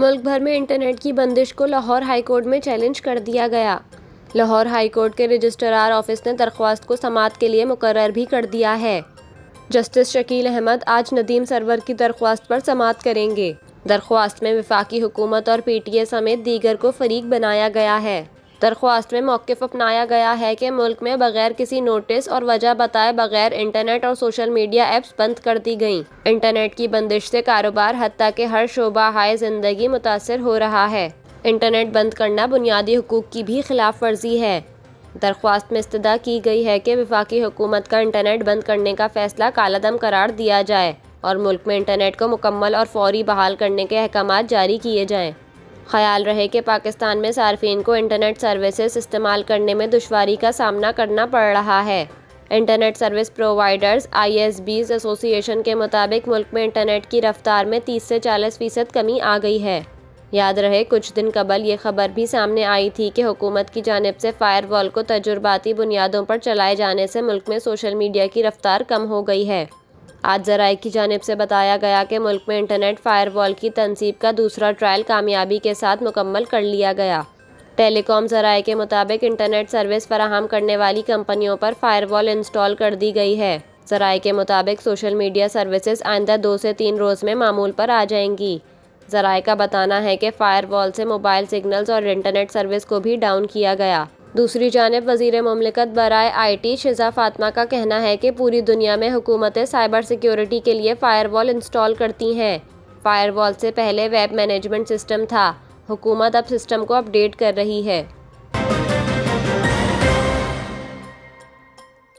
ملک بھر میں انٹرنیٹ کی بندش کو لاہور ہائی کورٹ میں چیلنج کر دیا گیا۔ لاہور ہائی کورٹ کے رجسٹرار آفس نے درخواست کو سماعت کے لیے مقرر بھی کر دیا ہے۔ جسٹس شکیل احمد آج ندیم سرور کی درخواست پر سماعت کریں گے۔ درخواست میں وفاقی حکومت اور پی ٹی اے سمیت دیگر کو فریق بنایا گیا ہے۔ درخواست میں موقف اپنایا گیا ہے کہ ملک میں بغیر کسی نوٹس اور وجہ بتائے بغیر انٹرنیٹ اور سوشل میڈیا ایپس بند کر دی گئیں۔ انٹرنیٹ کی بندش سے کاروبار حتیٰ کہ ہر شعبہ ہائے زندگی متاثر ہو رہا ہے۔ انٹرنیٹ بند کرنا بنیادی حقوق کی بھی خلاف ورزی ہے۔ درخواست میں استدعا کی گئی ہے کہ وفاقی حکومت کا انٹرنیٹ بند کرنے کا فیصلہ کالعدم قرار دیا جائے اور ملک میں انٹرنیٹ کو مکمل اور فوری بحال کرنے کے احکامات جاری کیے جائیں۔ خیال رہے کہ پاکستان میں صارفین کو انٹرنیٹ سروسز استعمال کرنے میں دشواری کا سامنا کرنا پڑ رہا ہے۔ Internet service providers I S Ps association کے مطابق ملک میں انٹرنیٹ کی رفتار میں 30 سے 40% کمی آ گئی ہے۔ یاد رہے کچھ دن قبل یہ خبر بھی سامنے آئی تھی کہ حکومت کی جانب سے فائر وال کو تجرباتی بنیادوں پر چلائے جانے سے ملک میں سوشل میڈیا کی رفتار کم ہو گئی ہے۔ آج ذرائع کی جانب سے بتایا گیا کہ ملک میں انٹرنیٹ فائر وال کی تنصیب کا دوسرا ٹرائل کامیابی کے ساتھ مکمل کر لیا گیا۔ ٹیلی کام ذرائع کے مطابق انٹرنیٹ سروس فراہم کرنے والی کمپنیوں پر فائر وال انسٹال کر دی گئی ہے۔ ذرائع کے مطابق سوشل میڈیا سروسز آئندہ 2 سے 3 روز میں معمول پر آ جائیں گی۔ ذرائع کا بتانا ہے کہ فائر وال سے موبائل سگنلز اور انٹرنیٹ سروس کو بھی ڈاؤن کیا گیا۔ دوسری جانب وزیر مملکت برائے آئی ٹی شزا فاطمہ کا کہنا ہے کہ پوری دنیا میں حکومتیں سائبر سیکیورٹی کے لیے فائر وال انسٹال کرتی ہیں۔ فائر وال سے پہلے ویب مینجمنٹ سسٹم تھا۔ حکومت اب سسٹم کو اپ ڈیٹ کر رہی ہے۔